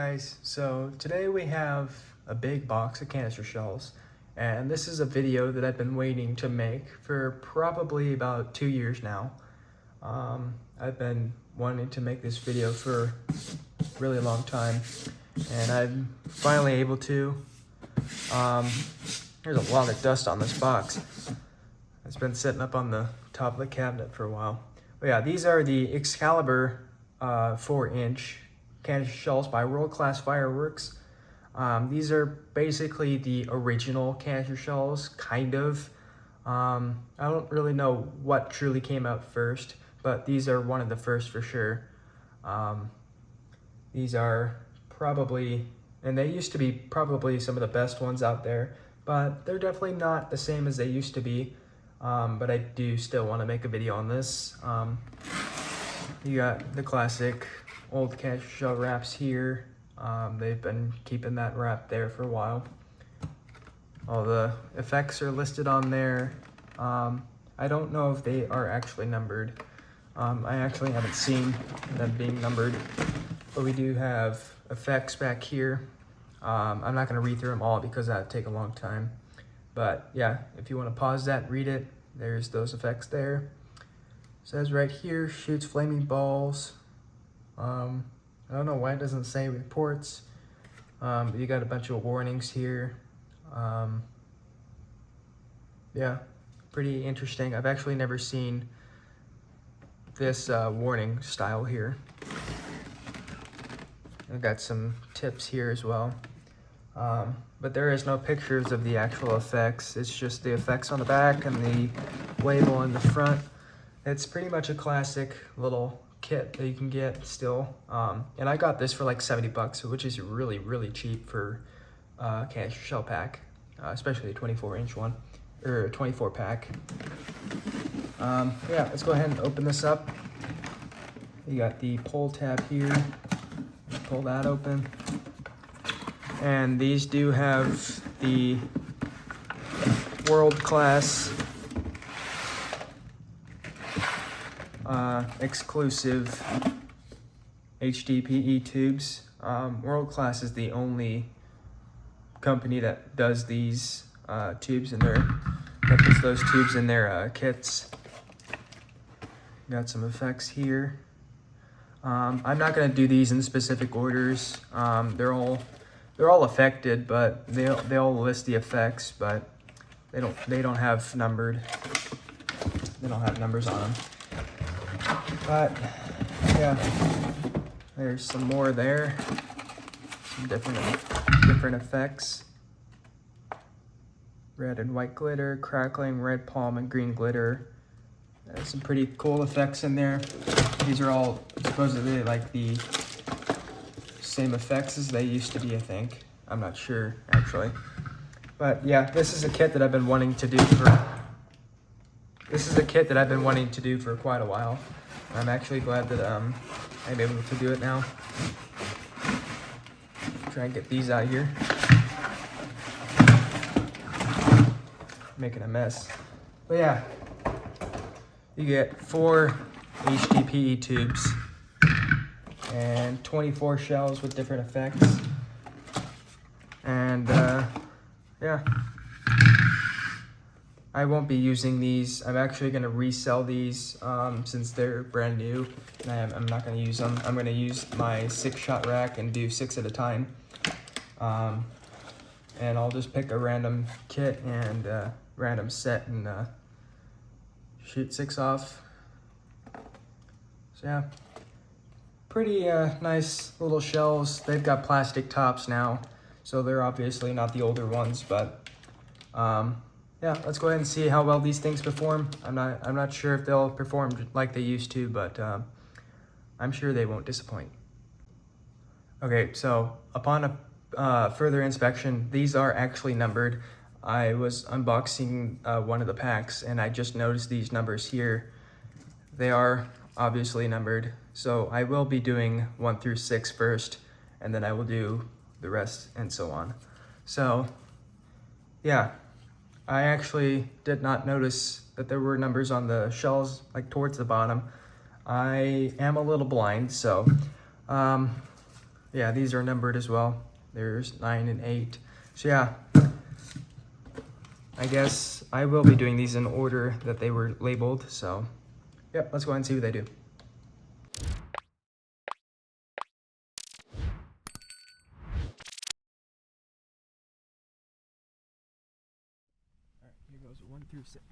guys, so today we have a big box of canister shells, and this is a video that I've been waiting to make for probably about 2 years now. I've been wanting to make this video for a really long time, and I'm finally able to. There's a lot of dust on this box. It's been sitting up on the top of the cabinet for a while. But yeah, these are the Excalibur 4-inch canister shells by World Class Fireworks. These are basically the original canister shells, kind of. I don't really know what truly came out first, but these are one of the first for sure. These are probably, and they used to be probably some of the best ones out there, but they're definitely not the same as they used to be. But I do still want to make a video on this. You got the classic old canister shell wraps here. They've been keeping that wrap there for a while. All the effects are listed on there. I don't know if they are actually numbered. I actually haven't seen them being numbered, but we do have effects back here. I'm not going to read through them all because that would take a long time. But yeah, if you want to pause that and read it, there's those effects there. It says right here, shoots flaming balls. I don't know why it doesn't say reports. But you got a bunch of warnings here. Yeah, pretty interesting. I've actually never seen this warning style here. I've got some tips here as well. But there is no pictures of the actual effects. It's just the effects on the back and the label in the front. It's pretty much a classic little kit that you can get still. And I got this for like 70 bucks, which is really, really cheap for a canister shell pack, especially a 24-inch one, or a 24 pack. Yeah, let's go ahead and open this up. You got the pull tab here. Pull that open. And these do have the world-class exclusive HDPE tubes. World Class is the only company that does these tubes in their, that puts those tubes in their kits. Got some effects here. I'm not gonna do these in specific orders. They're all affected, but they all list the effects, but they don't have numbered. They don't have numbers on them. But yeah, there's some more there. Some different effects. Red and white glitter, crackling, red palm, and green glitter. There's some pretty cool effects in there. These are all supposedly like the same effects as they used to be, I think. I'm not sure actually. But yeah, this is a kit that I've been wanting to do for quite a while. I'm actually glad that I'm able to do it now. Try and get these out here. Making a mess. But yeah, you get 4 HDPE tubes and 24 shells with different effects. And yeah, I won't be using these. I'm actually going to resell these since they're brand new, and I'm not going to use them. I'm going to use my 6-shot rack and do 6 at a time. And I'll just pick a random kit and random set and shoot 6 off. So yeah, pretty nice little shells. They've got plastic tops now, so they're obviously not the older ones, but yeah, let's go ahead and see how well these things perform. I'm not sure if they'll perform like they used to, but I'm sure they won't disappoint. Okay, so upon a further inspection, these are actually numbered. I was unboxing one of the packs, and I just noticed these numbers here. They are obviously numbered, so I will be doing 1 through 6 first, and then I will do the rest and so on. So yeah, I actually did not notice that there were numbers on the shells, like towards the bottom. I am a little blind, so Yeah, these are numbered as well. There's 9 and 8. So yeah, I guess I will be doing these in order that they were labeled. So yep, let's go ahead and see what they do. All right, here goes 1 through 6.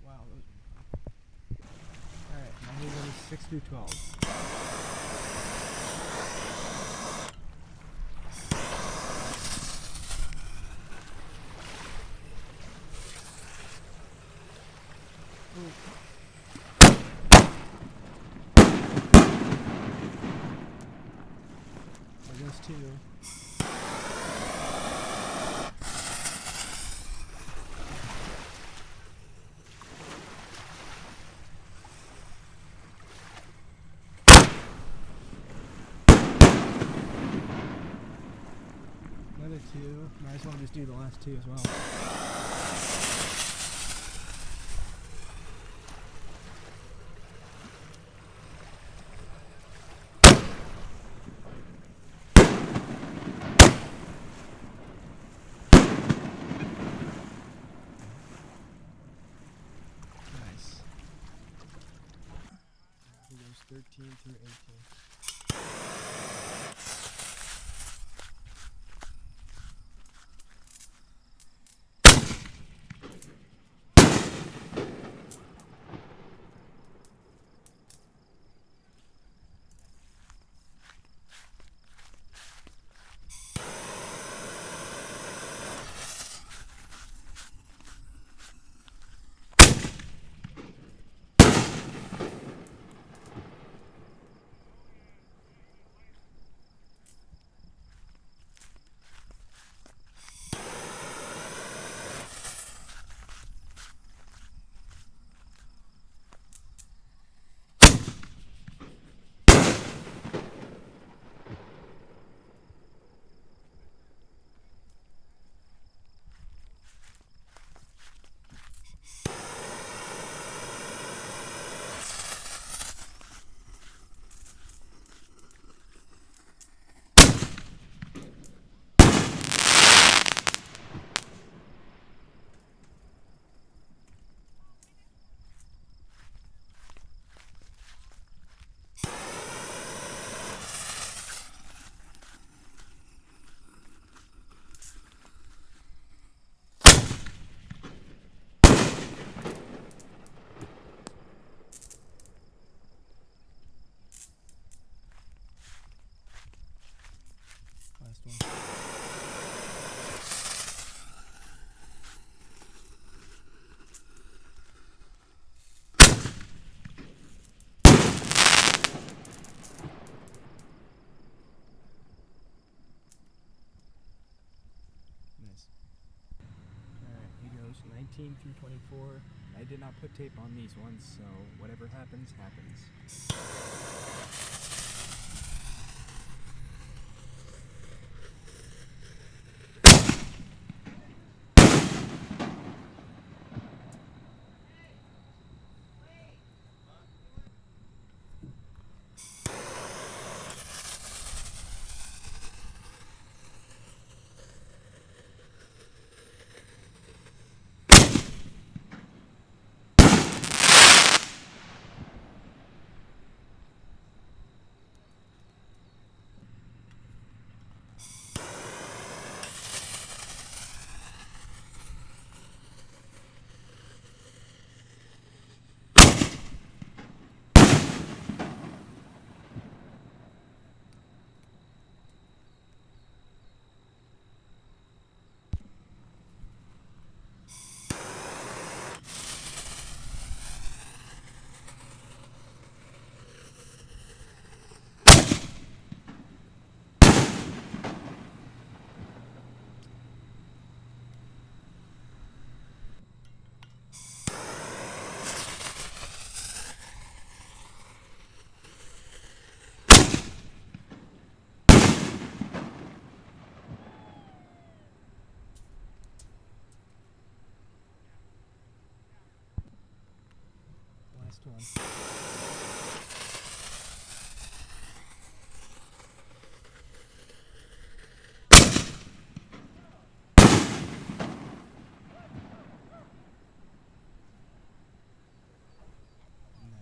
Wow. Alright, now here goes 6 through 12. There goes 2. Another 2. Might as well just do the last 2 as well. Nice. Here goes 13 through 18. Last one. Nice. Alright, he goes 19 through 24. I did not put tape on these ones, so whatever happens, happens. Last one.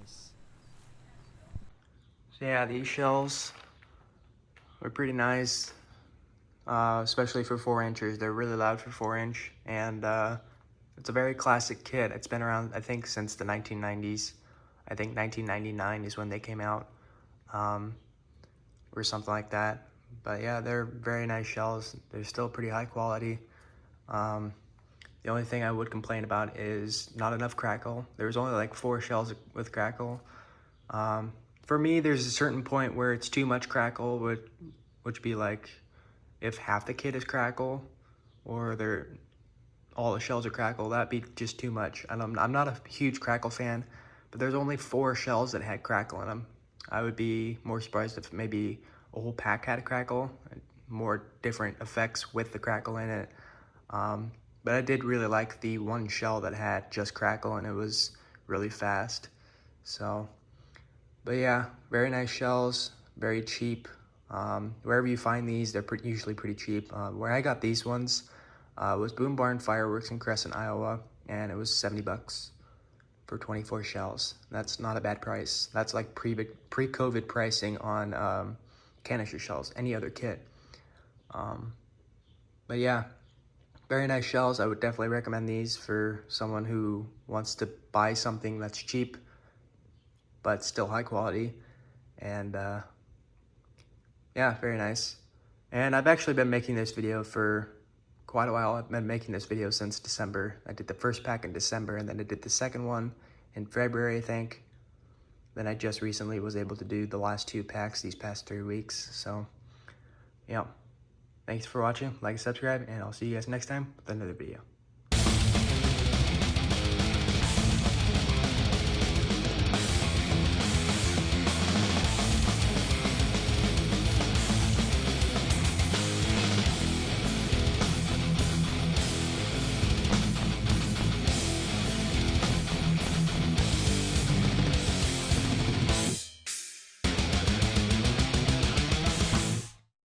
Nice. So yeah, these shells are pretty nice, especially for 4-inchers. They're really loud for 4-inch, and it's a very classic kit. It's been around, I think, since the 1990s. I think 1999 is when they came out, or something like that. But yeah, they're very nice shells. They're still pretty high quality. The only thing I would complain about is not enough crackle. There's only like 4 shells with crackle. For me, there's a certain point where it's too much crackle, which would be like if half the kit is crackle, or all the shells are crackle. That'd be just too much. And I'm not a huge crackle fan, but there's only 4 shells that had crackle in them. I would be more surprised if maybe a whole pack had a crackle, more different effects with the crackle in it. But I did really like the one shell that had just crackle, and it was really fast. So, but yeah, very nice shells, very cheap. Wherever you find these, they're usually pretty cheap. Where I got these ones was Boom Barn Fireworks in Crescent, Iowa, and it was $70 for 24 shells. That's not a bad price. That's like pre-COVID pricing on canister shells, any other kit. But yeah, very nice shells. I would definitely recommend these for someone who wants to buy something that's cheap but still high quality. And yeah, very nice. And I've actually been making this video for quite a while. I've been making this video since December. I did the first pack in December, and then I did the second one in February, I think. Then I just recently was able to do the last 2 packs these past 3 weeks. So yeah, thanks for watching. Like and subscribe, and I'll see you guys next time with another video.